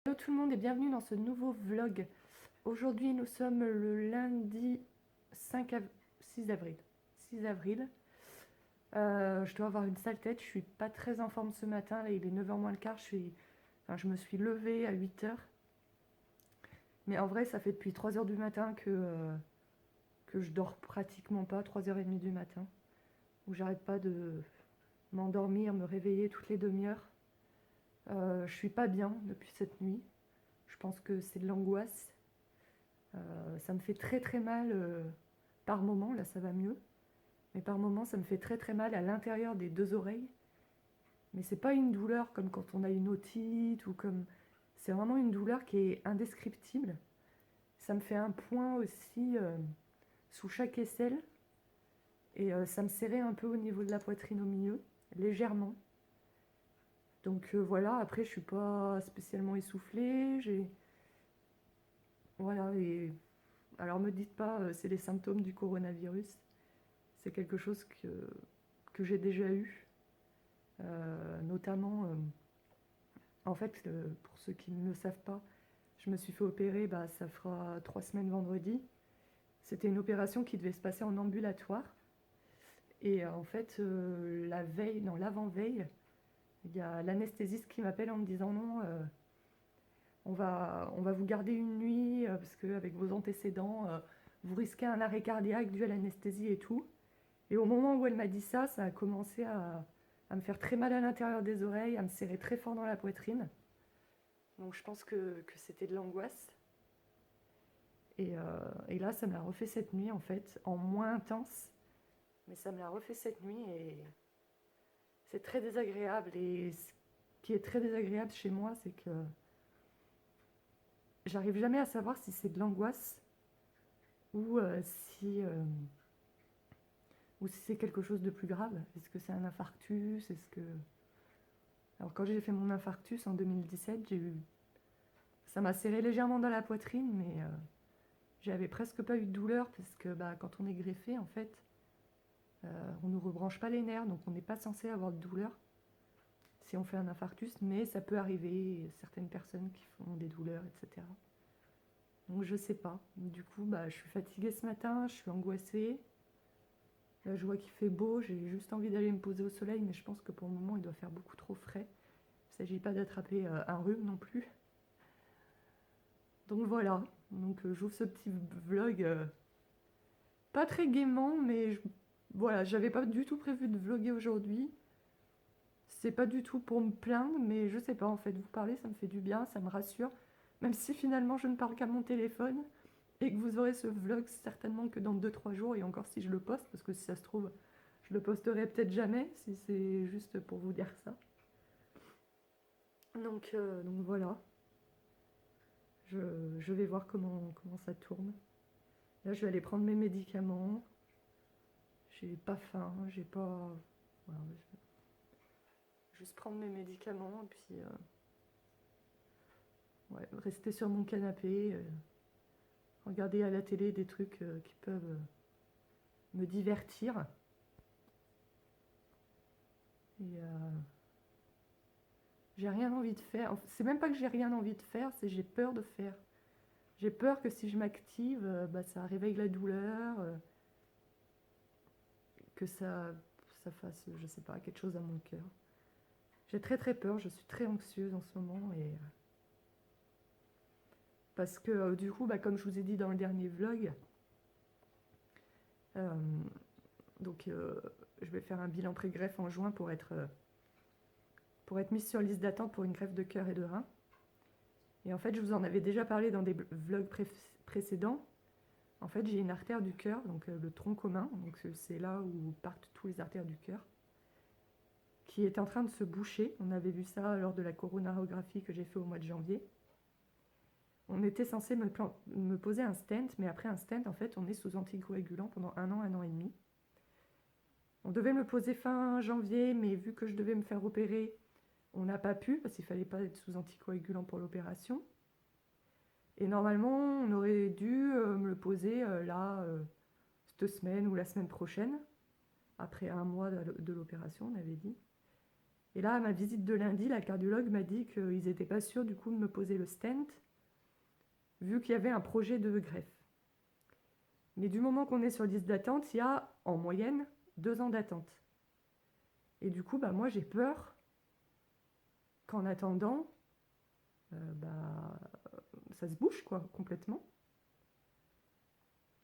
Hello tout le monde et bienvenue dans ce nouveau vlog. Aujourd'hui nous sommes le lundi 6 avril. 6 avril. Je dois avoir une sale tête, je suis pas très en forme ce matin, là il est 9h moins le quart, je me suis levée à 8h. Mais en vrai ça fait depuis 3h du matin que je dors pratiquement pas, 3h30 du matin, où j'arrête pas de m'endormir, me réveiller toutes les demi-heures. Je suis pas bien depuis cette nuit, je pense que c'est de l'angoisse. Ça me fait très très mal par moment, là ça va mieux, mais par moment ça me fait très très mal à l'intérieur des deux oreilles. Mais c'est pas une douleur comme quand on a une otite ou comme. C'est vraiment une douleur qui est indescriptible. Ça me fait un point aussi sous chaque aisselle et ça me serrait un peu au niveau de la poitrine au milieu, légèrement. Donc voilà, après je suis pas spécialement essoufflée, voilà, et alors me dites pas c'est les symptômes du coronavirus. C'est quelque chose que j'ai déjà eu, notamment, en fait, pour ceux qui ne le savent pas, je me suis fait opérer, bah, ça fera 3 semaines vendredi. C'était une opération qui devait se passer en ambulatoire. Et en fait, la veille, non, l'avant-veille, il y a l'anesthésiste qui m'appelle en me disant non, on va vous garder une nuit parce qu'avec vos antécédents, vous risquez un arrêt cardiaque dû à l'anesthésie et tout. Et au moment où elle m'a dit ça, ça a commencé à me faire très mal à l'intérieur des oreilles, à me serrer très fort dans la poitrine. Donc je pense que c'était de l'angoisse. Et là, ça me l'a refait cette nuit, en fait, en moins intense. Mais ça me l'a refait cette nuit et c'est très désagréable. Et ce qui est très désagréable chez moi, c'est que j'arrive jamais à savoir si c'est de l'angoisse ou si c'est quelque chose de plus grave. Est-ce que c'est un infarctus? Alors quand j'ai fait mon infarctus en 2017, ça m'a serré légèrement dans la poitrine, mais j'avais presque pas eu de douleur parce que bah, quand on est greffé, en fait, on ne rebranche pas les nerfs, donc on n'est pas censé avoir de douleur si on fait un infarctus, mais ça peut arriver, certaines personnes qui font des douleurs, etc. Donc je sais pas. Du coup, bah, je suis fatiguée ce matin, je suis angoissée. Là, je vois qu'il fait beau, j'ai juste envie d'aller me poser au soleil, mais je pense que pour le moment, il doit faire beaucoup trop frais. Il ne s'agit pas d'attraper un rhume non plus. Donc voilà, donc j'ouvre ce petit vlog pas très gaiement, mais voilà, j'avais pas du tout prévu de vlogger aujourd'hui. C'est pas du tout pour me plaindre, mais je sais pas, en fait, vous parler, ça me fait du bien, ça me rassure. Même si finalement je ne parle qu'à mon téléphone et que vous aurez ce vlog certainement que dans 2 3 jours, et encore si je le poste, parce que si ça se trouve, je le posterai peut-être jamais, si c'est juste pour vous dire ça. Donc voilà, je vais voir comment ça tourne. Là, je vais aller prendre mes médicaments. J'ai pas faim, j'ai pas. Voilà, je vais juste prendre mes médicaments et puis ouais, rester sur mon canapé, regarder à la télé des trucs qui peuvent me divertir. Et j'ai rien envie de faire. C'est même pas que j'ai rien envie de faire, c'est j'ai peur de faire. J'ai peur que si je m'active, bah, ça réveille la douleur, que ça fasse, je sais pas, quelque chose à mon cœur. J'ai très très peur, je suis très anxieuse en ce moment et parce que du coup, bah, comme je vous ai dit dans le dernier vlog, euh, donc je vais faire un bilan pré-greffe en juin pour être mise sur liste d'attente pour une greffe de cœur et de rein. Et en fait, je vous en avais déjà parlé dans des vlogs précédents. En fait, j'ai une artère du cœur, donc le tronc commun, donc c'est là où partent tous les artères du cœur, qui est en train de se boucher. On avait vu ça lors de la coronarographie que j'ai fait au mois de janvier. On était censé me poser un stent, mais après un stent, en fait, on est sous anticoagulant pendant un an et demi. On devait me le poser fin janvier, mais vu que je devais me faire opérer, on n'a pas pu, parce qu'il ne fallait pas être sous anticoagulant pour l'opération. Et normalement, on aurait dû me le poser là, cette semaine ou la semaine prochaine, après un mois de l'opération, on avait dit. Et là, à ma visite de lundi, la cardiologue m'a dit qu'ils n'étaient pas sûrs du coup de me poser le stent, vu qu'il y avait un projet de greffe. Mais du moment qu'on est sur liste d'attente, il y a en moyenne 2 ans d'attente. Et du coup, moi j'ai peur qu'en attendant, ça se bouge quoi, complètement.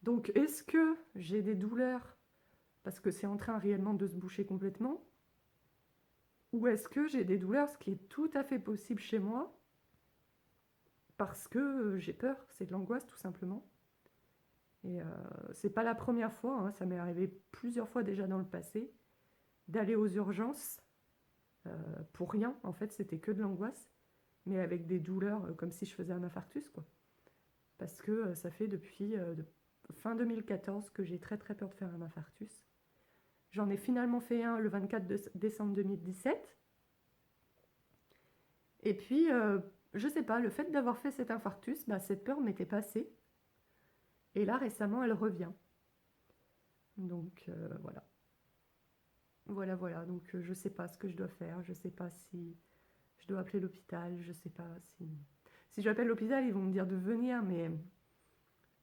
Donc est-ce que j'ai des douleurs parce que c'est en train réellement de se boucher complètement? Ou est-ce que j'ai des douleurs, ce qui est tout à fait possible chez moi, parce que j'ai peur, c'est de l'angoisse tout simplement. Et c'est pas la première fois, hein, ça m'est arrivé plusieurs fois déjà dans le passé, d'aller aux urgences pour rien, en fait c'était que de l'angoisse, mais avec des douleurs comme si je faisais un infarctus, quoi. Parce que ça fait depuis fin 2014 que j'ai très très peur de faire un infarctus. J'en ai finalement fait un le 24 décembre 2017. Et puis, je sais pas, le fait d'avoir fait cet infarctus, cette peur m'était passée. Et là, récemment, elle revient. Donc, voilà. Voilà. Donc, je sais pas ce que je dois faire. Je sais pas si je dois appeler l'hôpital. Je sais pas si... Si j'appelle l'hôpital, ils vont me dire de venir, mais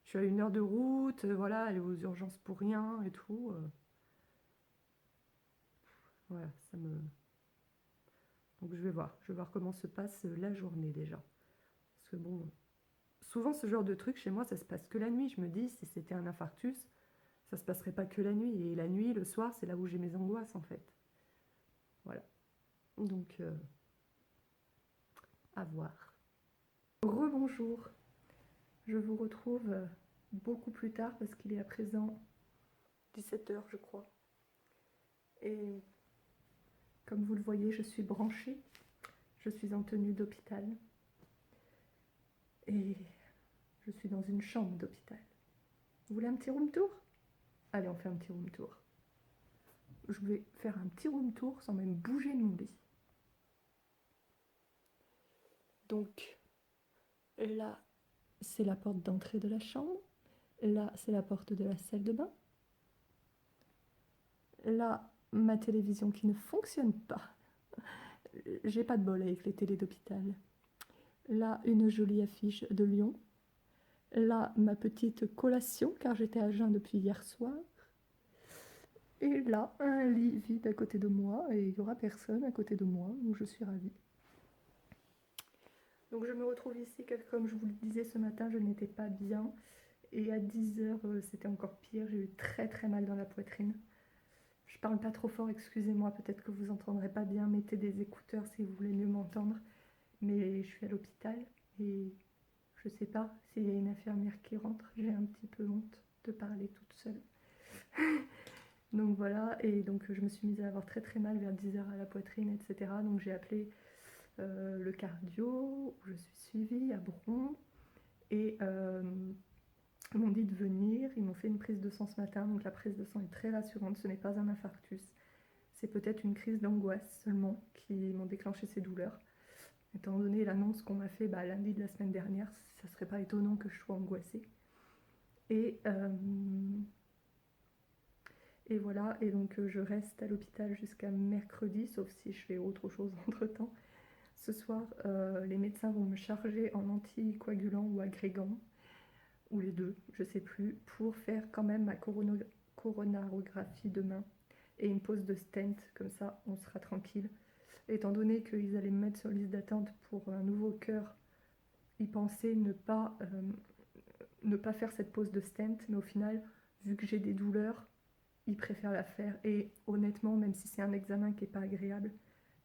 je suis à 1 heure de route, voilà, aller aux urgences pour rien et tout. Voilà, ça me... Donc, je vais voir comment se passe la journée déjà. Parce que bon, souvent ce genre de truc chez moi, ça se passe que la nuit. Je me dis, si c'était un infarctus, ça se passerait pas que la nuit. Et la nuit, le soir, c'est là où j'ai mes angoisses en fait. Voilà. Donc, à voir. Rebonjour. Je vous retrouve beaucoup plus tard parce qu'il est à présent 17 h, je crois. Et comme vous le voyez, je suis branchée. Je suis en tenue d'hôpital. Et je suis dans une chambre d'hôpital. Vous voulez un petit room tour? Allez, on fait un petit room tour. Je vais faire un petit room tour sans même bouger de mon lit. Donc, là, c'est la porte d'entrée de la chambre. Là, c'est la porte de la salle de bain. Là, ma télévision qui ne fonctionne pas. J'ai pas de bol avec les télés d'hôpital. Là, une jolie affiche de Lyon. Là, ma petite collation, car j'étais à jeun depuis hier soir. Et là, un lit vide à côté de moi, et il n'y aura personne à côté de moi, donc je suis ravie. Donc je me retrouve ici, car comme je vous le disais ce matin, je n'étais pas bien. Et à 10 h, c'était encore pire, j'ai eu très très mal dans la poitrine. Je parle pas trop fort, excusez-moi, peut-être que vous entendrez pas bien, mettez des écouteurs si vous voulez mieux m'entendre. Mais je suis à l'hôpital et je sais pas s'il y a une infirmière qui rentre, j'ai un petit peu honte de parler toute seule. Donc voilà, et donc je me suis mise à avoir très très mal vers 10 h à la poitrine, etc. Donc j'ai appelé le cardio, où je suis suivie à Bron, et ils m'ont dit de venir, ils m'ont fait une prise de sang ce matin, donc la prise de sang est très rassurante, ce n'est pas un infarctus, c'est peut-être une crise d'angoisse seulement qui m'ont déclenché ces douleurs. Étant donné l'annonce qu'on m'a fait lundi de la semaine dernière, ça serait pas étonnant que je sois angoissée. Et voilà, et donc je reste à l'hôpital jusqu'à mercredi, sauf si je fais autre chose entre-temps. Ce soir, les médecins vont me charger en anticoagulant ou agrégant, ou les deux, je sais plus, pour faire quand même ma coronarographie demain et une pose de stent, comme ça on sera tranquille. Étant donné qu'ils allaient me mettre sur liste d'attente pour un nouveau cœur, ils pensaient ne pas faire cette pose de stent, mais au final, vu que j'ai des douleurs, ils préfèrent la faire. Et honnêtement, même si c'est un examen qui n'est pas agréable,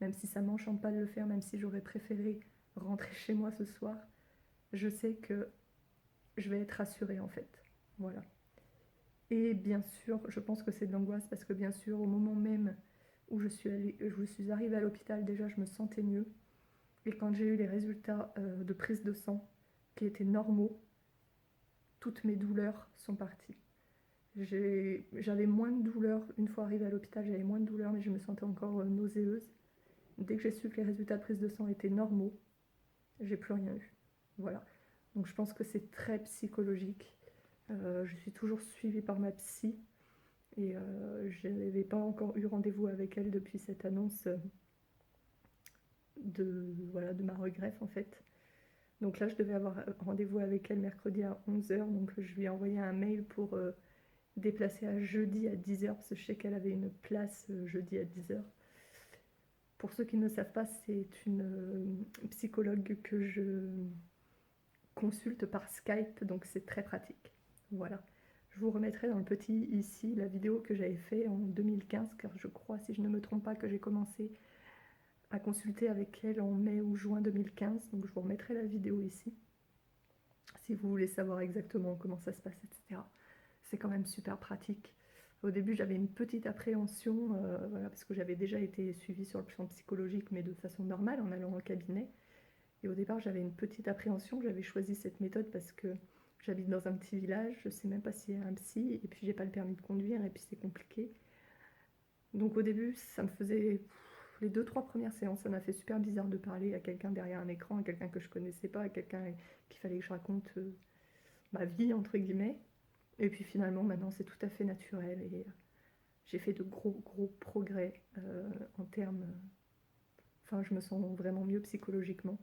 même si ça m'enchante pas de le faire, même si j'aurais préféré rentrer chez moi ce soir, je sais que je vais être rassurée en fait. Voilà. Et bien sûr, je pense que c'est de l'angoisse parce que bien sûr, au moment même où je suis arrivée à l'hôpital, déjà je me sentais mieux. Et quand j'ai eu les résultats de prise de sang qui étaient normaux, toutes mes douleurs sont parties. J'avais moins de douleurs, une fois arrivée à l'hôpital, j'avais moins de douleurs, mais je me sentais encore nauséeuse. Dès que j'ai su que les résultats de prise de sang étaient normaux, j'ai plus rien eu. Voilà. Donc je pense que c'est très psychologique. Je suis toujours suivie par ma psy et je n'avais pas encore eu rendez-vous avec elle depuis cette annonce voilà, de ma regreffe en fait. Donc là, je devais avoir rendez-vous avec elle mercredi à 11 h, donc je lui ai envoyé un mail pour déplacer à jeudi à 10 h, parce que je sais qu'elle avait une place jeudi à 10 h. Pour ceux qui ne savent pas, c'est une psychologue que je consulte par Skype, donc c'est très pratique. Voilà. Je vous remettrai dans le petit ici la vidéo que j'avais fait en 2015, car je crois, si je ne me trompe pas, que j'ai commencé à consulter avec elle en mai ou juin 2015. Donc je vous remettrai la vidéo ici, si vous voulez savoir exactement comment ça se passe, etc. C'est quand même super pratique. Au début, j'avais une petite appréhension, voilà, parce que j'avais déjà été suivie sur le plan psychologique, mais de façon normale, en allant au cabinet. Et au départ, j'avais une petite appréhension. J'avais choisi cette méthode parce que j'habite dans un petit village, je ne sais même pas s'il y a un psy, et puis j'ai pas le permis de conduire, et puis c'est compliqué. Donc au début, ça me faisait... Les 2-3 premières séances, ça m'a fait super bizarre de parler à quelqu'un derrière un écran, à quelqu'un que je connaissais pas, à quelqu'un qu'il fallait que je raconte ma vie, entre guillemets. Et puis finalement, maintenant, c'est tout à fait naturel, et j'ai fait de gros progrès en termes... Enfin, je me sens vraiment mieux psychologiquement.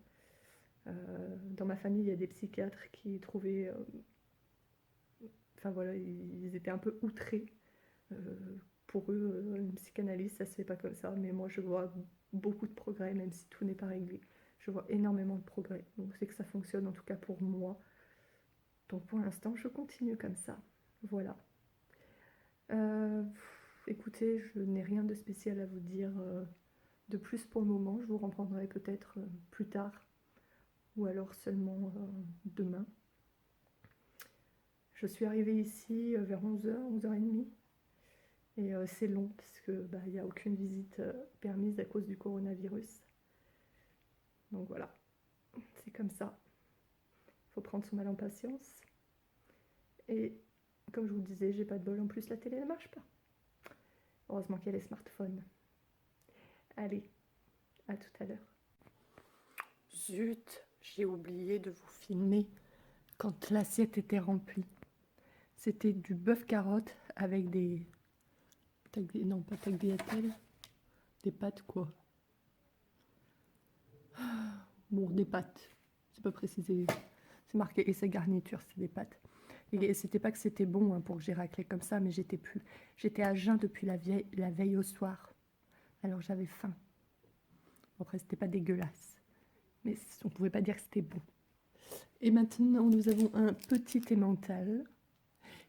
Dans ma famille, il y a des psychiatres qui trouvaient... Enfin voilà, ils étaient un peu outrés. Pour eux, une psychanalyse, ça se fait pas comme ça. Mais moi, je vois beaucoup de progrès, même si tout n'est pas réglé. Je vois énormément de progrès. Donc c'est que ça fonctionne, en tout cas pour moi. Donc pour l'instant, je continue comme ça. Voilà. Écoutez, je n'ai rien de spécial à vous dire de plus pour le moment. Je vous reprendrai peut-être plus tard, ou alors seulement demain. Je suis arrivée ici vers 11 h, 11 h 30. Et c'est long parce que y a aucune visite permise à cause du coronavirus. Donc voilà, c'est comme ça. Il faut prendre son mal en patience. Et comme je vous le disais, j'ai pas de bol, en plus la télé ne marche pas. Heureusement qu'il y a les smartphones. Allez, à tout à l'heure. Zut, j'ai oublié de vous filmer quand l'assiette était remplie. C'était du bœuf carotte avec des... Non, pas tagliatelle. Des pâtes quoi. Bon, des pâtes. C'est pas précisé. C'est marqué et sa garniture, c'est des pâtes. Et c'était pas que c'était bon pour que j'ai raclé comme ça, mais j'étais à jeun depuis la veille au soir. Alors j'avais faim. Après, c'était pas dégueulasse. Mais on pouvait pas dire que c'était bon. Et maintenant, nous avons un petit emmental.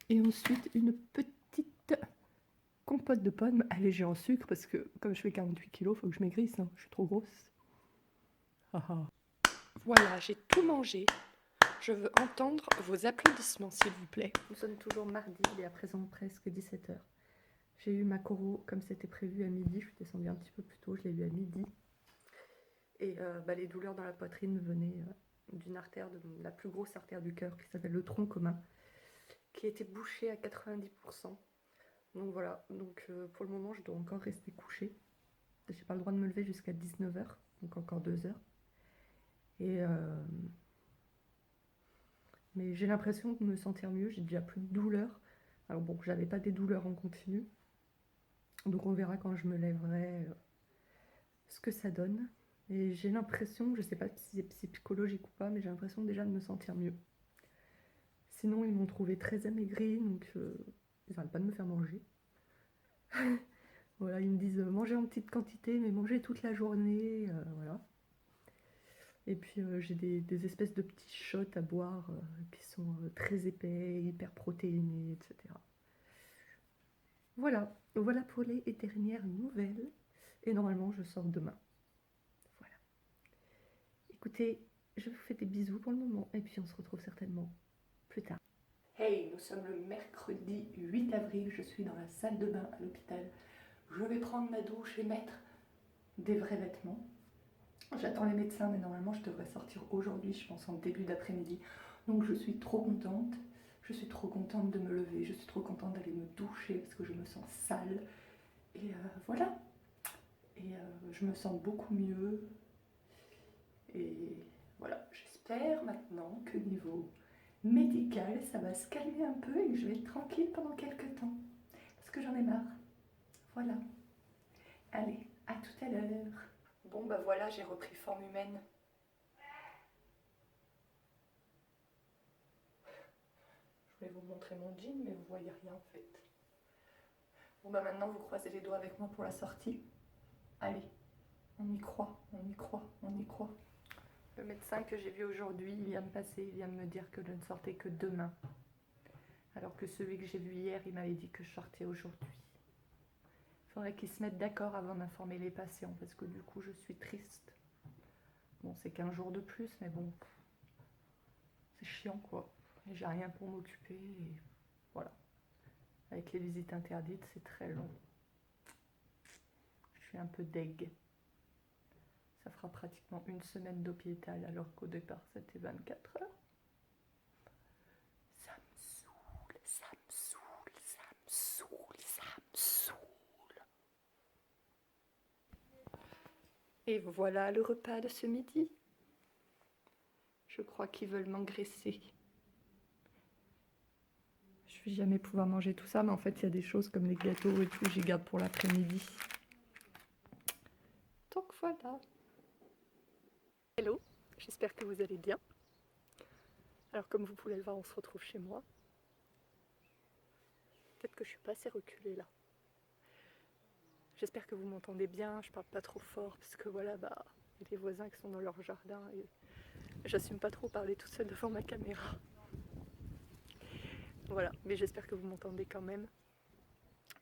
Et ensuite, une petite compote de pommes allégée en sucre, parce que comme je fais 48 kilos, il faut que je maigrisse, hein. Je suis trop grosse. Voilà, j'ai tout mangé. Je veux entendre vos applaudissements, s'il vous plaît. Nous sommes toujours mardi, il est à présent presque 17 h. J'ai eu ma choro comme c'était prévu à midi. Je suis descendue un petit peu plus tôt, je l'ai eu à midi. Et les douleurs dans la poitrine venaient d'une artère, de la plus grosse artère du cœur, qui s'appelle le tronc commun, qui était bouchée à 90%. Donc voilà, donc pour le moment, je dois encore rester couchée. J'ai pas le droit de me lever jusqu'à 19 h, donc encore 2 heures. Et mais j'ai l'impression de me sentir mieux, j'ai déjà plus de douleurs. Alors bon, j'avais pas des douleurs en continu. Donc on verra quand je me lèverai ce que ça donne. Et j'ai l'impression, je sais pas si c'est psychologique ou pas, mais j'ai l'impression déjà de me sentir mieux. Sinon, ils m'ont trouvé très amaigrie, donc ils n'arrêtent pas de me faire manger. Voilà, ils me disent manger en petite quantité, mais manger toute la journée, voilà. Et puis j'ai des espèces de petits shots à boire qui sont très épais, hyper protéinés, etc. Voilà, voilà pour les dernières nouvelles. Et normalement, je sors demain. Voilà. Écoutez, je vous fais des bisous pour le moment, et puis on se retrouve certainement plus tard. Hey, nous sommes le mercredi 8 avril, je suis dans la salle de bain à l'hôpital. Je vais prendre ma douche et mettre des vrais vêtements. J'attends les médecins, mais normalement je devrais sortir aujourd'hui, je pense en début d'après-midi. Donc je suis trop contente. Je suis trop contente de me lever, je suis trop contente d'aller me doucher parce que je me sens sale. Et voilà. Et je me sens beaucoup mieux. Et voilà, j'espère maintenant que niveau médical, ça va se calmer un peu et que je vais être tranquille pendant quelques temps. Parce que j'en ai marre. Voilà. Allez, à tout à l'heure. Bon bah voilà, j'ai repris forme humaine. Je voulais vous montrer mon jean, mais vous voyez rien en fait. Bon bah maintenant vous croisez les doigts avec moi pour la sortie. Allez, on y croit, on y croit, on y croit. Le médecin que j'ai vu aujourd'hui, il vient de passer, il vient de me dire que je ne sortais que demain. Alors que celui que j'ai vu hier, il m'avait dit que je sortais aujourd'hui. Il faudrait qu'ils se mettent d'accord avant d'informer les patients, parce que du coup je suis triste. Bon, c'est qu'un jour de plus, mais bon, c'est chiant quoi. Et j'ai rien pour m'occuper et voilà. Avec les visites interdites, c'est très long. Je suis un peu deg. Ça fera pratiquement une semaine d'hôpital alors qu'au départ c'était 24 heures. Ça me saoule, ça me saoule, ça me saoule, ça me saoule. Et voilà le repas de ce midi. Je crois qu'ils veulent m'engraisser. Je vais jamais pouvoir manger tout ça, mais en fait il y a des choses comme les gâteaux et tout, j'y garde pour l'après-midi. Donc voilà. Hello, j'espère que vous allez bien. Alors comme vous pouvez le voir, on se retrouve chez moi. Peut-être que je suis pas assez reculée là. J'espère que vous m'entendez bien, je parle pas trop fort parce que voilà, bah, il y a des voisins qui sont dans leur jardin et j'assume pas trop parler toute seule devant ma caméra. Voilà, mais j'espère que vous m'entendez quand même.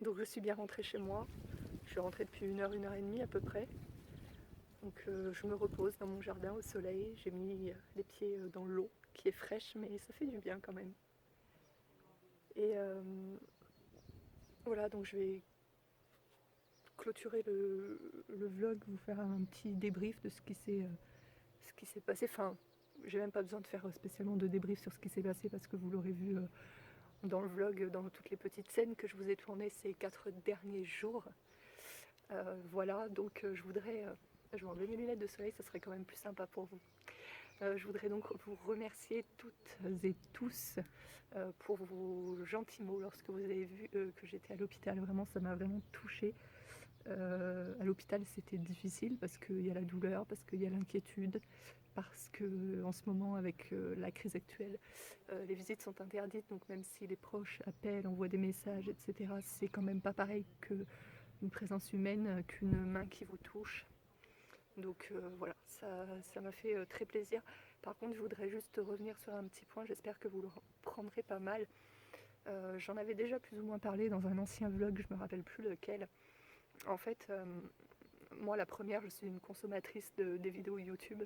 Donc je suis bien rentrée chez moi. Je suis rentrée depuis 1 heure et demie à peu près. Donc je me repose dans mon jardin au soleil. J'ai mis les pieds dans l'eau qui est fraîche, mais ça fait du bien quand même. Et voilà, donc je vais clôturer le vlog, vous faire un petit débrief de ce qui s'est passé. Enfin, j'ai même pas besoin de faire spécialement de débrief sur ce qui s'est passé parce que vous l'aurez vu dans le vlog, dans toutes les petites scènes que je vous ai tournées ces 4 derniers jours. Voilà, donc je voudrais... je vais enlever mes lunettes de soleil, ça serait quand même plus sympa pour vous. Je voudrais donc vous remercier toutes et tous pour vos gentils mots lorsque vous avez vu que j'étais à l'hôpital. Vraiment, ça m'a vraiment touchée. À l'hôpital, c'était difficile parce qu'il y a la douleur, parce qu'il y a l'inquiétude, parce que en ce moment, avec la crise actuelle, les visites sont interdites. Donc même si les proches appellent, envoient des messages, etc., c'est quand même pas pareil qu'une présence humaine, qu'une main qui vous touche. Donc voilà, ça m'a fait très plaisir. Par contre, je voudrais juste revenir sur un petit point, j'espère que vous le prendrez pas mal. J'en avais déjà plus ou moins parlé dans un ancien vlog, je me rappelle plus lequel. En fait, moi la première, je suis une consommatrice des vidéos YouTube.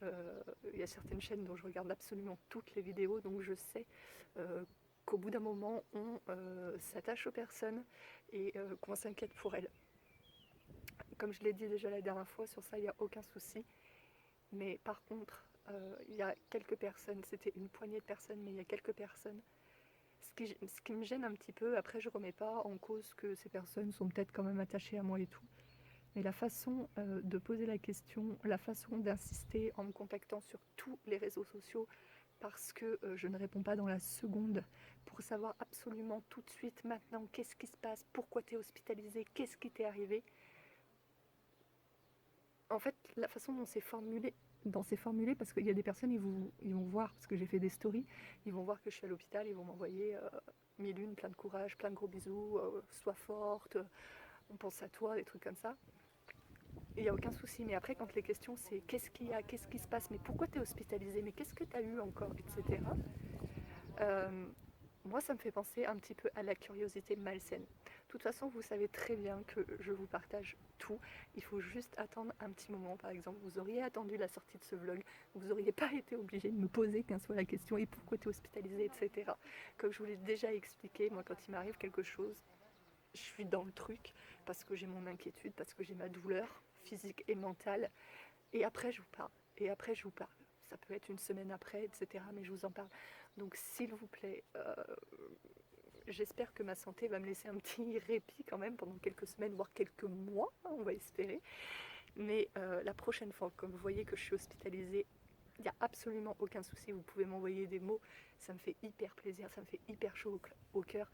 Il y a certaines chaînes dont je regarde absolument toutes les vidéos, donc je sais qu'au bout d'un moment, on s'attache aux personnes et qu'on s'inquiète pour elles. Comme je l'ai dit déjà la dernière fois, sur ça il n'y a aucun souci. Mais par contre, il y a quelques personnes, c'était une poignée de personnes, mais il y a quelques personnes. Ce qui me gêne un petit peu, après je remets pas en cause que ces personnes sont peut-être quand même attachées à moi et tout. Mais la façon de poser la question, la façon d'insister en me contactant sur tous les réseaux sociaux parce que je ne réponds pas dans la seconde pour savoir absolument tout de suite maintenant qu'est-ce qui se passe, pourquoi tu es hospitalisé, qu'est-ce qui t'est arrivé. En fait, la façon dont c'est formulé, parce qu'il y a des personnes, ils vont voir, parce que j'ai fait des stories, ils vont voir que je suis à l'hôpital, ils vont m'envoyer 1001, plein de courage, plein de gros bisous, sois forte, on pense à toi, des trucs comme ça. Il n'y a aucun souci, mais après quand les questions c'est qu'est-ce qu'il y a, qu'est-ce qui se passe, mais pourquoi tu es hospitalisé, mais qu'est-ce que tu as eu encore, etc. Moi ça me fait penser un petit peu à la curiosité malsaine. De toute façon vous savez très bien que je vous partage tout, il faut juste attendre un petit moment. Par exemple, vous auriez attendu la sortie de ce vlog, vous n'auriez pas été obligé de me poser 15 fois la question et pourquoi tu es hospitalisé, etc. Comme je vous l'ai déjà expliqué, moi quand il m'arrive quelque chose, je suis dans le truc parce que j'ai mon inquiétude, parce que j'ai ma douleur physique et mentale, et après je vous parle, ça peut être une semaine après, etc., mais je vous en parle. Donc s'il vous plaît, j'espère que ma santé va me laisser un petit répit quand même pendant quelques semaines, voire quelques mois, hein, on va espérer. Mais la prochaine fois, comme vous voyez que je suis hospitalisée, il n'y a absolument aucun souci, vous pouvez m'envoyer des mots, ça me fait hyper plaisir, ça me fait hyper chaud au cœur.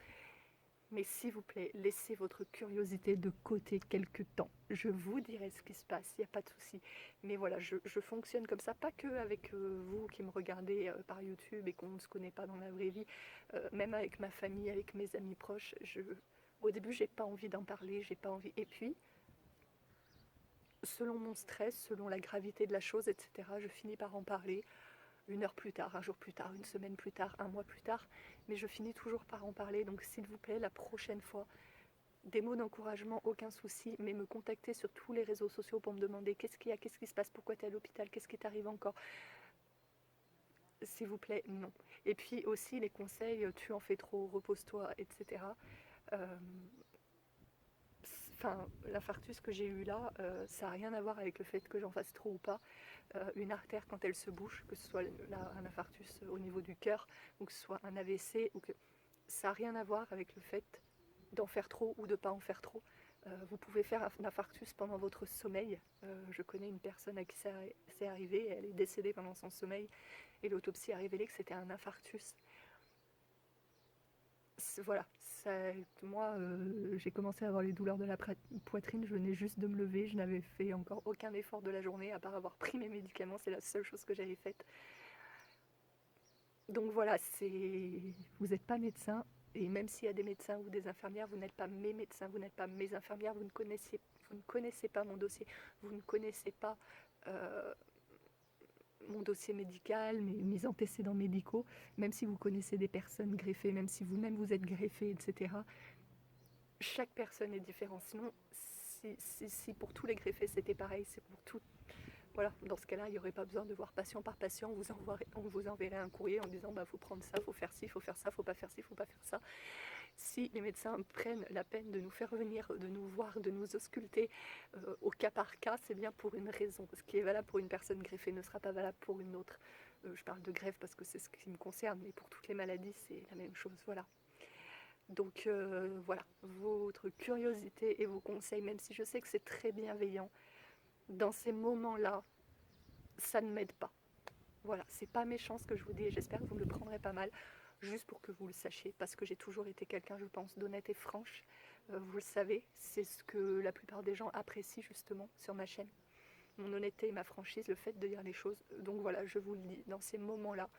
Mais s'il vous plaît, laissez votre curiosité de côté quelques temps. Je vous dirai ce qui se passe, il n'y a pas de souci. Mais voilà, je fonctionne comme ça, pas que avec vous qui me regardez par YouTube et qu'on ne se connaît pas dans la vraie vie, même avec ma famille, avec mes amis proches. Au début, j'ai pas envie d'en parler, j'ai pas envie. Et puis, selon mon stress, selon la gravité de la chose, etc., je finis par en parler. 1 heure plus tard, un jour plus tard, 1 semaine plus tard, 1 mois plus tard, mais je finis toujours par en parler. Donc s'il vous plaît, la prochaine fois, des mots d'encouragement, aucun souci, mais me contacter sur tous les réseaux sociaux pour me demander qu'est-ce qu'il y a, qu'est-ce qui se passe, pourquoi tu es à l'hôpital, qu'est-ce qui t'arrive encore. S'il vous plaît, non. Et puis aussi les conseils, tu en fais trop, repose-toi, etc. Enfin, l'infarctus que j'ai eu là, ça n'a rien à voir avec le fait que j'en fasse trop ou pas. Une artère, quand elle se bouche, que ce soit un infarctus au niveau du cœur, ou que ce soit un AVC, ou que ça n'a rien à voir avec le fait d'en faire trop ou de ne pas en faire trop. Vous pouvez faire un infarctus pendant votre sommeil. Je connais une personne à qui c'est arrivé, elle est décédée pendant son sommeil, et l'autopsie a révélé que c'était un infarctus. Voilà, moi j'ai commencé à avoir les douleurs de la poitrine, je venais juste de me lever, je n'avais fait encore aucun effort de la journée à part avoir pris mes médicaments, c'est la seule chose que j'avais faite. Donc voilà, vous n'êtes pas médecin, et même s'il y a des médecins ou des infirmières, vous n'êtes pas mes médecins, vous n'êtes pas mes infirmières, vous ne connaissez pas mon dossier, vous ne connaissez pas mon dossier médical, mes antécédents médicaux, même si vous connaissez des personnes greffées, même si vous-même vous êtes greffé, etc. Chaque personne est différente. Sinon, si pour tous les greffés c'était pareil, c'est pour tout. Voilà, dans ce cas-là, il n'y aurait pas besoin de voir patient par patient. On vous enverrait un courrier en disant faut prendre ça, faut faire ci, faut faire ça, faut pas faire ci, faut pas faire ça. Si les médecins prennent la peine de nous faire venir, de nous voir, de nous ausculter au cas par cas, c'est bien pour une raison. Ce qui est valable pour une personne greffée ne sera pas valable pour une autre. Je parle de greffe parce que c'est ce qui me concerne, mais pour toutes les maladies, c'est la même chose. Voilà. Donc voilà, votre curiosité et vos conseils, même si je sais que c'est très bienveillant, dans ces moments-là, ça ne m'aide pas. Voilà, c'est pas méchant ce que je vous dis, et j'espère que vous ne le prendrez pas mal, juste pour que vous le sachiez, parce que j'ai toujours été quelqu'un, je pense, d'honnête et franche. Vous le savez, c'est ce que la plupart des gens apprécient justement sur ma chaîne. Mon honnêteté et ma franchise, le fait de dire les choses. Donc voilà, je vous le dis, dans ces moments-là,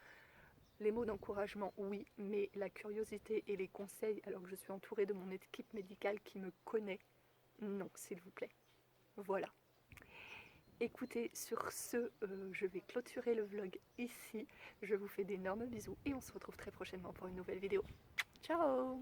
les mots d'encouragement, oui, mais la curiosité et les conseils, alors que je suis entourée de mon équipe médicale qui me connaît, non, s'il vous plaît. Voilà. Écoutez, sur ce, je vais clôturer le vlog ici. Je vous fais d'énormes bisous et on se retrouve très prochainement pour une nouvelle vidéo. Ciao!